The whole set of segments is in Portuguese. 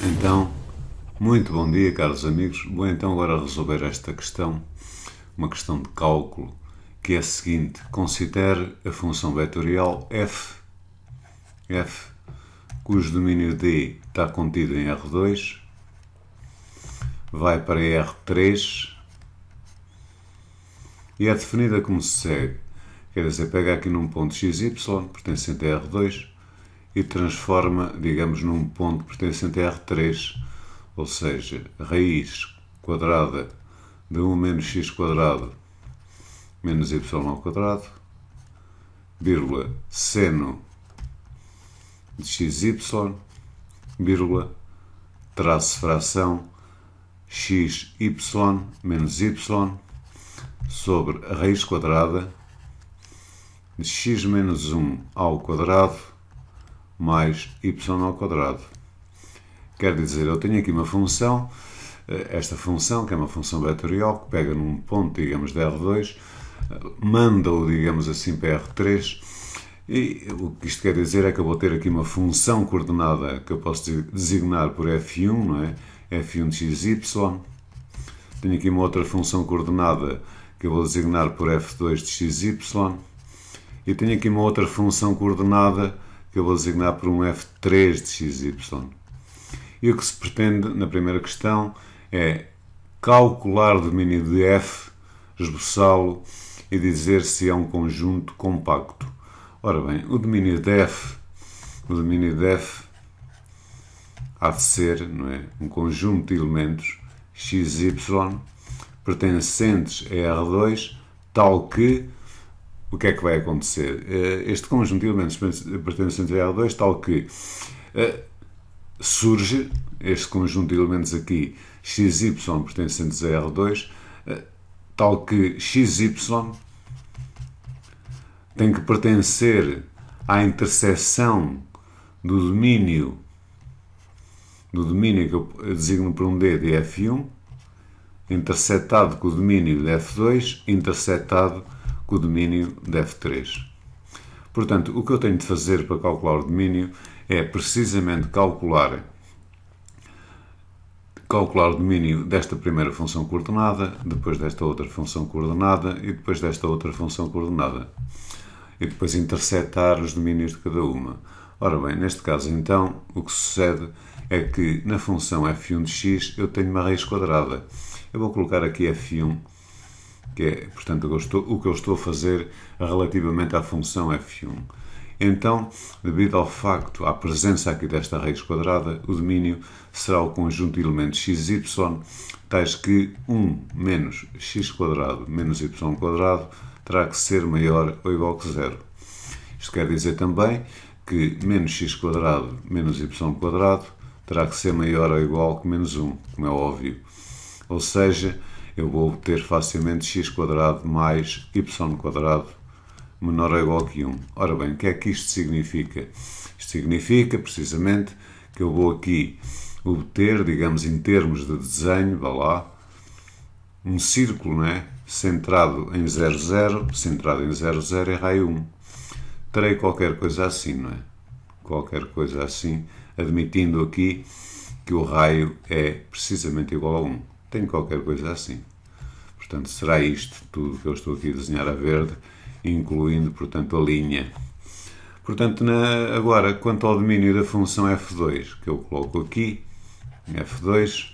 Então, muito bom dia, caros amigos. Vou então agora resolver esta questão, uma questão de cálculo, que é a seguinte: considere a função vetorial f, cujo domínio D está contido em R2, vai para R3 e é definida como se segue. Quer dizer, pega aqui num ponto xy, pertencente a R2, e transforma, digamos, num ponto pertencente a R3, ou seja, raiz quadrada de 1 menos x quadrado menos y ao quadrado, vírgula, seno de xy, vírgula, traço fração xy menos y sobre a raiz quadrada de x menos 1 ao quadrado mais y ao quadrado. Quer dizer, eu tenho aqui uma função, esta função, que é uma função vetorial, que pega num ponto, digamos, de R2, manda-o, digamos assim, para R3, e o que isto quer dizer é que eu vou ter aqui uma função coordenada que eu posso designar por f1, não é? f1 de xy. Tenho aqui uma outra função coordenada que eu vou designar por f2 de xy. E tenho aqui uma outra função coordenada que eu vou designar por um f3 de xy. E o que se pretende na primeira questão é calcular o domínio de f, esboçá-lo e dizer se é um conjunto compacto. Ora bem, o domínio de f há de ser, não é, um conjunto de elementos xy pertencentes a R2, tal que o que é que vai acontecer? Este conjunto de elementos pertencentes a R2, tal que surge este conjunto de elementos aqui, xy pertencentes a R2, tal que xy tem que pertencer à interseção do domínio que eu designo por um D de F1, intersetado com o domínio de F2, intersetado com o domínio de F3. Portanto, o que eu tenho de fazer para calcular o domínio é precisamente calcular o domínio desta primeira função coordenada, depois desta outra função coordenada e depois desta outra função coordenada. E depois intersetar os domínios de cada uma. Ora bem, neste caso então, o que sucede é que na função f1 de x eu tenho uma raiz quadrada. Eu vou colocar aqui f1, que é, portanto, o que eu estou a fazer relativamente à função f1. Então, devido ao facto, à presença aqui desta raiz quadrada, o domínio será o conjunto de elementos xy, tais que 1 menos x quadrado menos y quadrado terá que ser maior ou igual que zero. Isto quer dizer também que menos x quadrado menos y quadrado terá que ser maior ou igual que menos 1, como é óbvio. Ou seja, eu vou ter facilmente x quadrado mais y quadrado menor ou igual que 1. Ora bem, o que é que isto significa? Isto significa, precisamente, que eu vou aqui obter, digamos, em termos de desenho, vá lá, um círculo, não é? Centrado em 0, 0, centrado em 0, 0 e raio 1. Terei qualquer coisa assim, não é? Qualquer coisa assim, admitindo aqui que o raio é precisamente igual a 1. Tenho qualquer coisa assim. Portanto, será isto tudo que eu estou aqui a desenhar a verde, incluindo, portanto, a linha. Portanto, agora, quanto ao domínio da função f2, que eu coloco aqui, f2,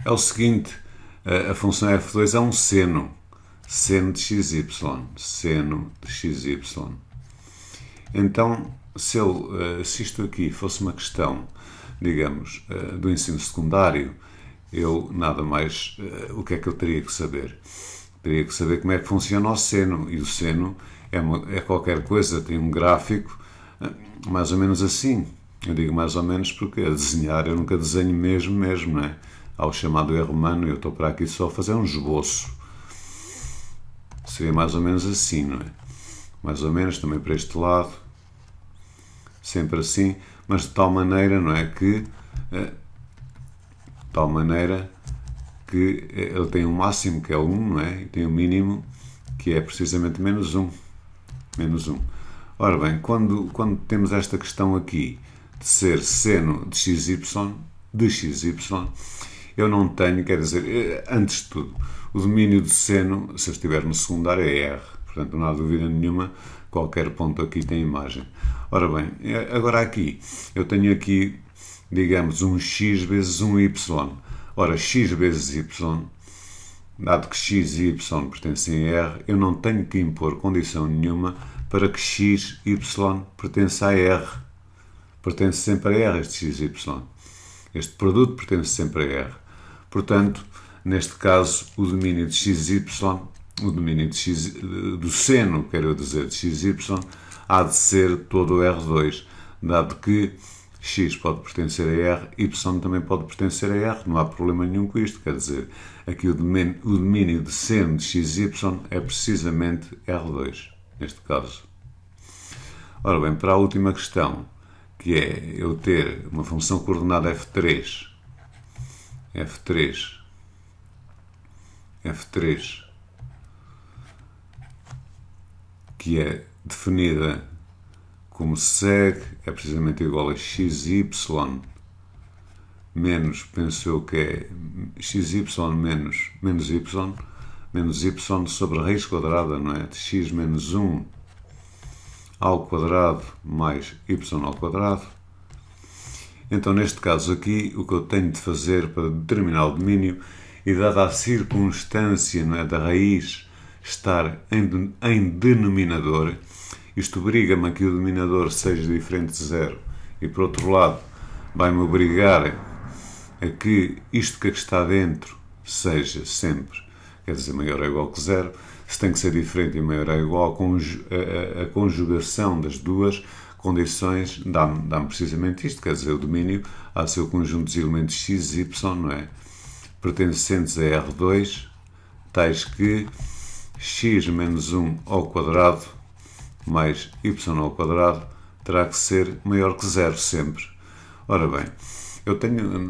é o seguinte: a função f2 é um seno de xy, seno de xy. Então, se isto aqui fosse uma questão, digamos, do ensino secundário, eu nada mais, o que é que eu teria que saber? Teria que saber como é que funciona o seno, e o seno é qualquer coisa, tem um gráfico mais ou menos assim. Eu digo mais ou menos porque a desenhar eu nunca desenho mesmo, não é? Há o chamado erro humano, eu estou para aqui só a fazer um esboço. Seria mais ou menos assim, não é? Mais ou menos também para este lado, sempre assim, mas de tal maneira, não é, que ele tem um máximo que é 1, não é? E tem um mínimo que é precisamente menos 1. Ora bem, quando temos esta questão aqui de ser seno de xy, eu não tenho, quer dizer, antes de tudo, o domínio de seno, se eu estiver no secundário, é R. Portanto, não há dúvida nenhuma, qualquer ponto aqui tem imagem. Ora bem, agora aqui, eu tenho aqui, digamos, um x vezes um y. Ora, x vezes y, dado que x e y pertencem a R, eu não tenho que impor condição nenhuma para que x, y pertença a R. Pertence sempre a R este x, y. Este produto pertence sempre a R. Portanto, neste caso, o domínio de xy, o domínio do seno, quero dizer, de xy, há de ser todo o R2, dado que x pode pertencer a R, y também pode pertencer a R, não há problema nenhum com isto, quer dizer, aqui o domínio de seno de xy é precisamente R2, neste caso. Ora bem, para a última questão, que é eu ter uma função coordenada f3, que é definida como segue, é precisamente igual a xy menos, penso eu que é xy menos y sobre a raiz quadrada, não é? De x menos 1 ao quadrado mais y ao quadrado. Então, neste caso aqui, o que eu tenho de fazer para determinar o domínio, e dada a circunstância, não é, da raiz estar em denominador, isto obriga-me a que o denominador seja diferente de zero, e por outro lado, vai-me obrigar a que isto que está dentro seja sempre, quer dizer, maior ou igual que zero. Se tem que ser diferente e maior ou igual, a conjugação das duas condições dá-me precisamente isto, quer dizer, o domínio há de ser o conjunto dos elementos x e y, não é? Pertencentes a R2, tais que x menos 1 ao quadrado mais y ao quadrado terá que ser maior que zero sempre. Ora bem,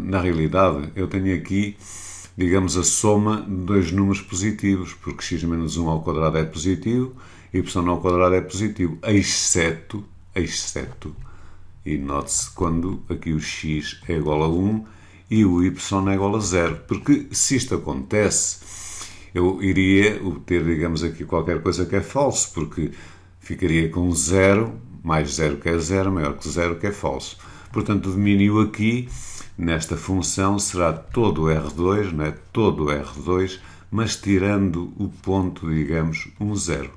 na realidade, eu tenho aqui, digamos, a soma de dois números positivos, porque x menos 1 ao quadrado é positivo, y ao quadrado é positivo, exceto, e note-se quando aqui o x é igual a 1 e o y é igual a 0, porque se isto acontece, eu iria obter, digamos, aqui qualquer coisa que é falso, porque ficaria com 0, mais 0 que é 0, maior que 0 que é falso. Portanto, o domínio aqui, nesta função, será todo R2, não é? Todo R2, mas tirando o ponto, digamos, 0.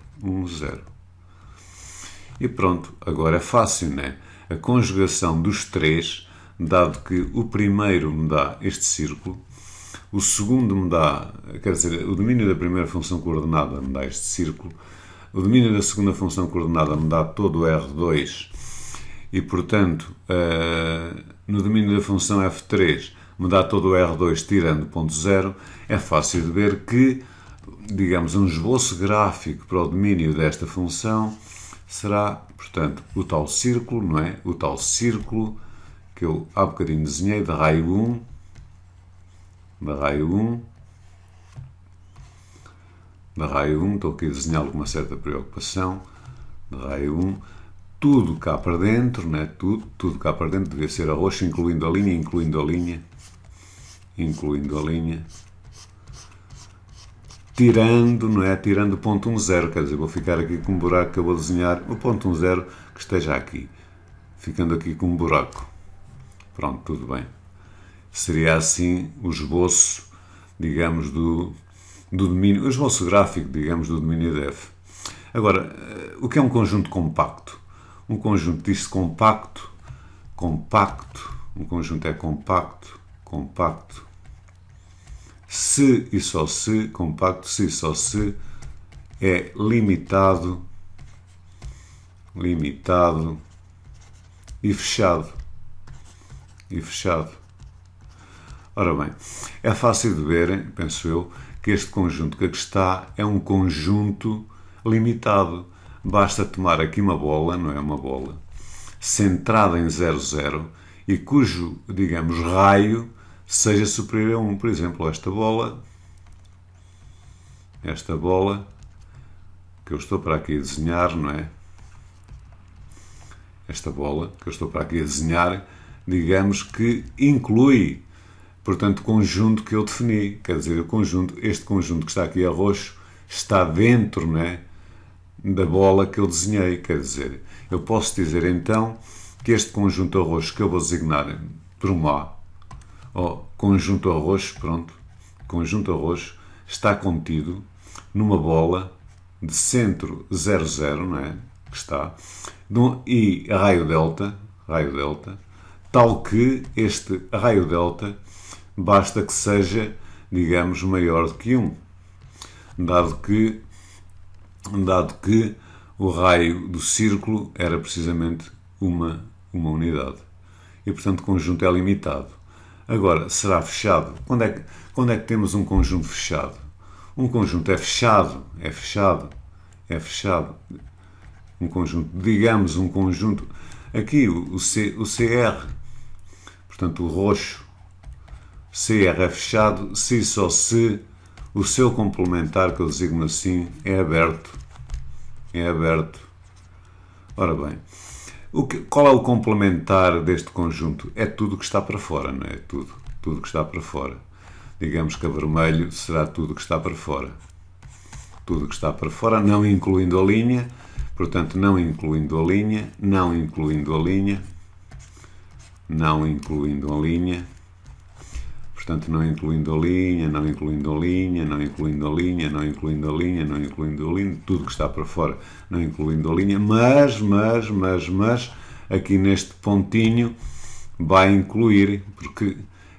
E pronto, agora é fácil, não é? A conjugação dos três, dado que o primeiro me dá este círculo, o segundo me dá, quer dizer, o domínio da primeira função coordenada me dá este círculo, o domínio da segunda função coordenada me dá todo o R2, e, portanto, no domínio da função f3 me dá todo o R2 tirando o ponto 0, é fácil de ver que, digamos, um esboço gráfico para o domínio desta função será, portanto, o tal círculo, não é? O tal círculo que eu há bocadinho desenhei, da raio 1, estou aqui a desenhá-lo com uma certa preocupação, da raio 1, tudo cá para dentro, né? Tudo cá para dentro, devia ser a roxa, incluindo a linha, tirando, não é? Tirando o ponto 0, quer dizer, vou ficar aqui com um buraco que eu vou desenhar, o ponto 0 que esteja aqui, ficando aqui com um buraco. Pronto, tudo bem. Seria assim o esboço, digamos, do domínio, o esboço gráfico, digamos, do domínio de f. Agora, o que é um conjunto compacto? Um conjunto diz-se compacto, um conjunto é compacto, se e só se, compacto, se e só se, é limitado e fechado. Ora bem, é fácil de ver, penso eu, que este conjunto que aqui está é um conjunto limitado. Basta tomar aqui uma bola, não é uma bola, centrada em 0, 0, e cujo, digamos, raio seja superior a 1. Por exemplo, esta bola que eu estou para aqui a desenhar, não é? esta bola que eu estou para aqui a desenhar, digamos que inclui, portanto, o conjunto que eu defini. Quer dizer, este conjunto que está aqui a roxo está dentro, né, da bola que eu desenhei. Quer dizer, eu posso dizer então que este conjunto a roxo que eu vou designar por um A, conjunto a roxo, pronto, conjunto a roxo, está contido numa bola de centro 0, 0, não é? Que está, e raio delta, tal que este raio delta basta que seja, digamos, maior do que 1, dado que o raio do círculo era precisamente uma unidade. E, portanto, o conjunto é limitado. Agora, será fechado? Quando é que temos um conjunto fechado? Um conjunto é fechado. Um conjunto, digamos, um conjunto. Aqui, o CR, portanto, o roxo, CR é fechado se e só se o seu complementar, que eu designo assim, é aberto. Ora bem, qual é o complementar deste conjunto? É tudo que está para fora, não é? Tudo que está para fora. Digamos que a vermelho será tudo que está para fora. Tudo que está para fora, não incluindo a linha. Portanto, não incluindo a linha. Portanto, não incluindo a linha, tudo que está para fora, não incluindo a linha, mas, aqui neste pontinho vai incluir, porque,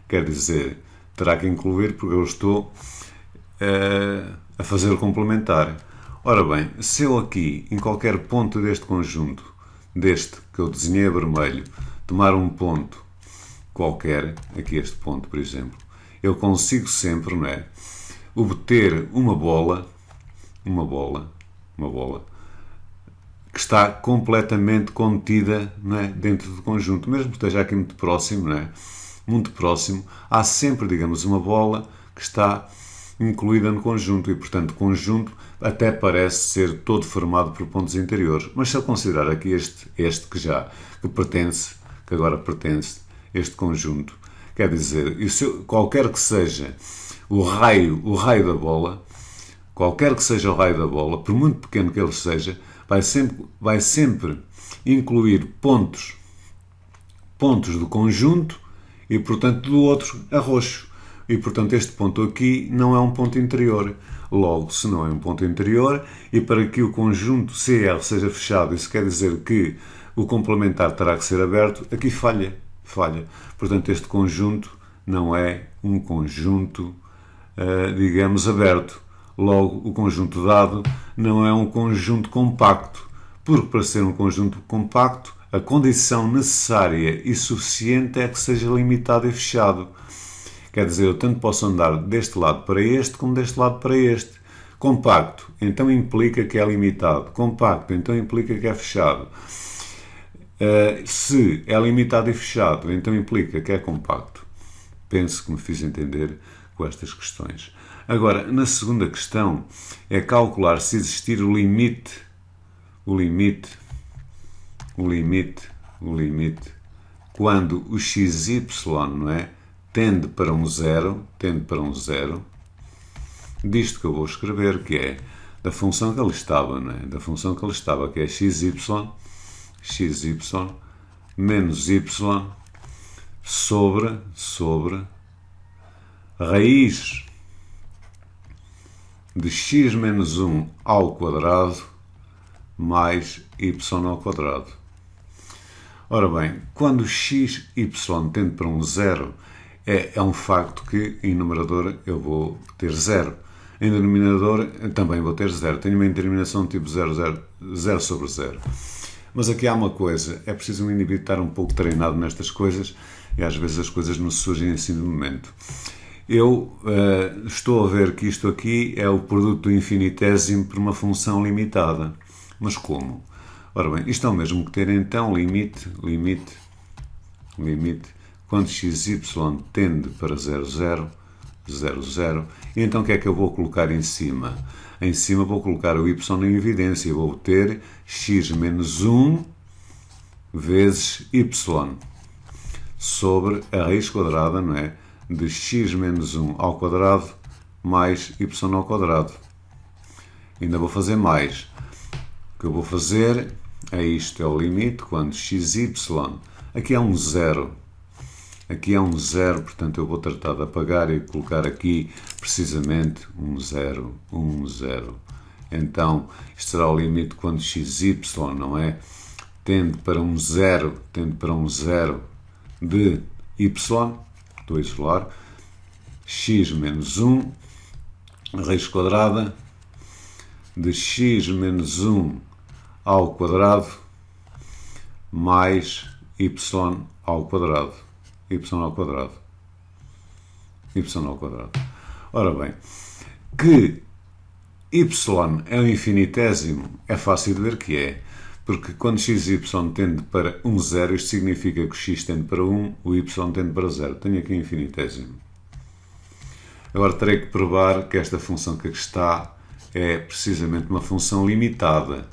quer dizer, terá que incluir porque eu estou a fazer o complementar. Ora bem, se eu aqui, em qualquer ponto deste conjunto, deste que eu desenhei a vermelho, tomar um ponto qualquer, aqui este ponto, por exemplo, eu consigo sempre, não é, obter uma bola que está completamente contida, não é, dentro do conjunto, mesmo que esteja aqui muito próximo, não é, muito próximo, há sempre, digamos, uma bola que está incluída no conjunto e, portanto, o conjunto até parece ser todo formado por pontos interiores. Mas se eu considerar aqui este que agora pertence, este conjunto, quer dizer, qualquer que seja o raio da bola, por muito pequeno que ele seja, vai sempre incluir pontos do conjunto e, portanto, do outro a roxo. E, portanto, este ponto aqui não é um ponto interior. Logo, se não é um ponto interior, e para que o conjunto CR seja fechado, isso quer dizer que o complementar terá que ser aberto, aqui falha. Portanto, este conjunto não é um conjunto, digamos, aberto. Logo, o conjunto dado não é um conjunto compacto, porque para ser um conjunto compacto, a condição necessária e suficiente é que seja limitado e fechado. Quer dizer, eu tanto posso andar deste lado para este, como deste lado para este. Compacto, então implica que é limitado. Compacto, então implica que é fechado. Se é limitado e fechado, então implica que é compacto. Penso que me fiz entender com estas questões. Agora, na segunda questão, é calcular se existir o limite, quando o xy, não é, tende para um zero, disto que eu vou escrever, que é da função que ali estava, não é? Da função que ali estava, que é xy menos y sobre raiz de x menos 1 ao quadrado mais y ao quadrado. Ora bem, quando x, y tende para um zero, é um facto que em numerador eu vou ter zero. Em denominador também vou ter zero. Tenho uma determinação tipo 0 sobre 0. Mas aqui há uma coisa, é preciso um indivíduo estar um pouco treinado nestas coisas e às vezes as coisas não surgem assim de momento. Eu estou a ver que isto aqui é o produto do infinitésimo por uma função limitada. Mas como? Ora bem, isto é o mesmo que ter então limite, quando xy tende para 0, 0, e então o que é que eu vou colocar em cima? Em cima vou colocar o y em evidência, eu vou ter x menos 1 vezes y sobre a raiz quadrada, não é? De x menos 1 ao quadrado mais y ao quadrado. Ainda vou fazer mais. O que eu vou fazer é isto, é o limite, quando xy, aqui é um zero. Aqui é um zero, portanto eu vou tratar de apagar e colocar aqui precisamente um zero, um zero. Então, isto será o limite quando xy, não é? Tende para um zero de y, estou a isolar, x menos 1, raiz quadrada de x menos 1 ao quadrado mais y ao quadrado. Y ao quadrado. Y ao quadrado. Ora bem, que y é um infinitésimo é fácil de ver que é, porque quando xy tende para 1, 0, isto significa que o x tende para 1, o y tende para 0. Tenho aqui um infinitésimo. Agora terei que provar que esta função que aqui está é precisamente uma função limitada.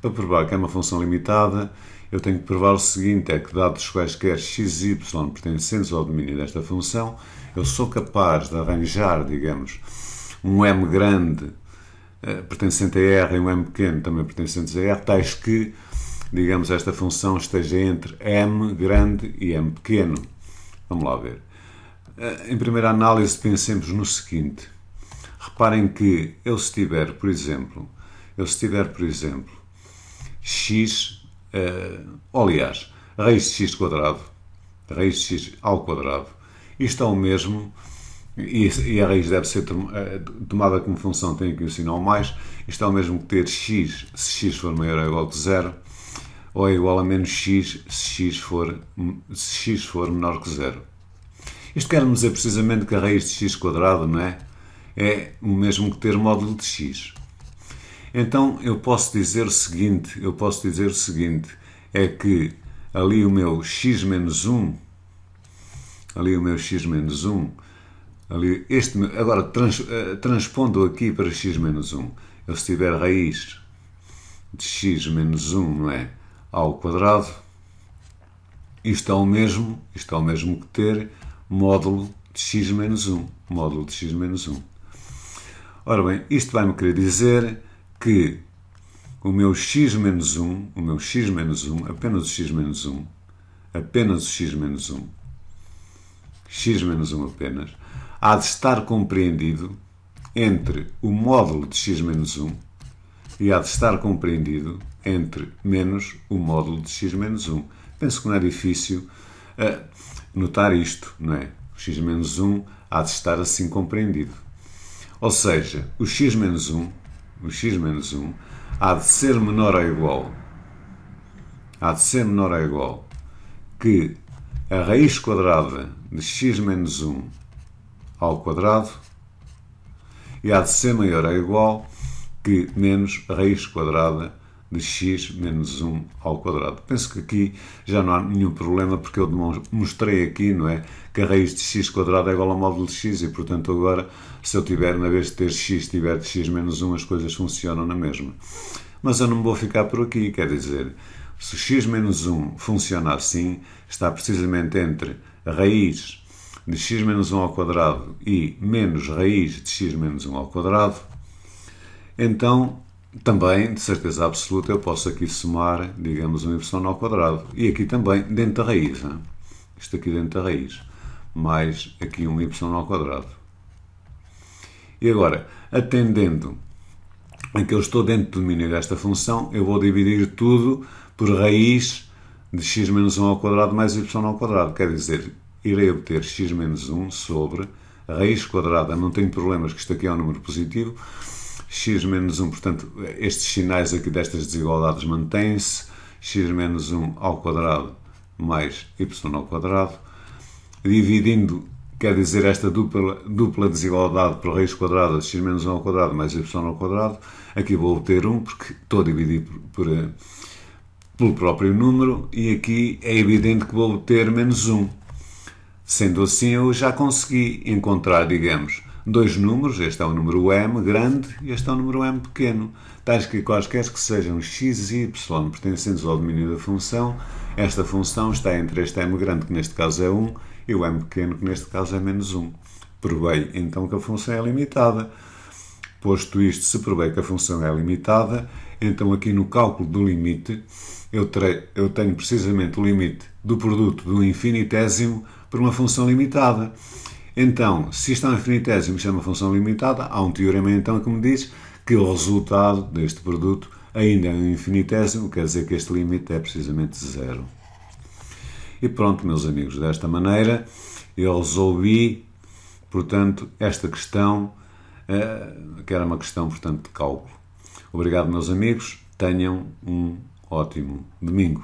Para provar que é uma função limitada, eu tenho que provar o seguinte, é que dados quaisquer xy pertencentes ao domínio desta função, eu sou capaz de arranjar, digamos, um m grande pertencente a R e um m pequeno também pertencentes a R, tais que, digamos, esta função esteja entre m grande e m pequeno. Vamos lá ver. Em primeira análise, pensemos no seguinte. Reparem que se tiver, por exemplo, x, aliás, raiz de x quadrado, raiz de x ao quadrado, isto é o mesmo, e a raiz deve ser tomada como função, tem aqui o sinal mais, isto é o mesmo que ter x se x for maior ou igual que 0, ou é igual a menos x se x for menor que 0. Isto quer-me dizer precisamente que a raiz de x quadrado, não é? É o mesmo que ter módulo de x. Então eu posso dizer o seguinte, é que ali o meu x menos 1, agora transpondo aqui para x menos 1, eu se tiver raiz de x menos 1, não é? Ao quadrado, isto é o mesmo que ter módulo de x menos 1, Ora bem, isto vai-me querer dizer que o meu x menos 1, apenas o x menos 1, apenas, há de estar compreendido entre o módulo de x menos 1 e há de estar compreendido entre menos o módulo de x menos 1. Penso que não é difícil notar isto, não é? O x menos 1 há de estar assim compreendido. Ou seja, o x menos 1 há de ser menor ou igual que a raiz quadrada de x menos 1 ao quadrado e há de ser maior ou igual que menos a raiz quadrada de x menos 1 ao quadrado. Penso que aqui já não há nenhum problema, porque eu mostrei aqui, não é, que a raiz de x quadrado é igual ao módulo de x e, portanto, agora, se eu tiver, na vez de ter x, tiver de x menos 1, as coisas funcionam na mesma. Mas eu não me vou ficar por aqui, quer dizer, se o x menos 1 funciona assim, está precisamente entre a raiz de x menos 1 ao quadrado e menos raiz de x menos 1 ao quadrado, então, também, de certeza absoluta, eu posso aqui somar, digamos, um y ao quadrado. E aqui também, dentro da raiz. Hein? Isto aqui dentro da raiz. Mais aqui um y ao quadrado. E agora, atendendo a que eu estou dentro do domínio desta função, eu vou dividir tudo por raiz de x menos 1 ao quadrado mais y ao quadrado. Quer dizer, irei obter x menos 1 sobre a raiz quadrada. Não tenho problemas, que isto aqui é um número positivo. X menos 1, portanto, estes sinais aqui destas desigualdades mantêm-se. X menos 1 ao quadrado mais y ao quadrado. Dividindo, quer dizer, esta dupla desigualdade por raiz quadrada de x menos 1 ao quadrado mais y ao quadrado. Aqui vou obter 1, porque estou a dividir pelo próprio número. E aqui é evidente que vou obter menos 1. Sendo assim, eu já consegui encontrar, digamos, dois números, este é o número m grande e este é o número m pequeno, tais que quaisquer que sejam x e y pertencentes ao domínio da função, esta função está entre este m grande, que neste caso é 1, e o m pequeno, que neste caso é menos 1. Provei então que a função é limitada. Posto isto, se provei que a função é limitada, então aqui no cálculo do limite eu tenho precisamente o limite do produto do infinitésimo por uma função limitada. Então, se isto é um infinitésimo e chama função limitada, há um teorema então que me diz que o resultado deste produto ainda é um infinitésimo, quer dizer que este limite é precisamente zero. E pronto, meus amigos, desta maneira eu resolvi, portanto, esta questão, que era uma questão, portanto, de cálculo. Obrigado, meus amigos. Tenham um ótimo domingo.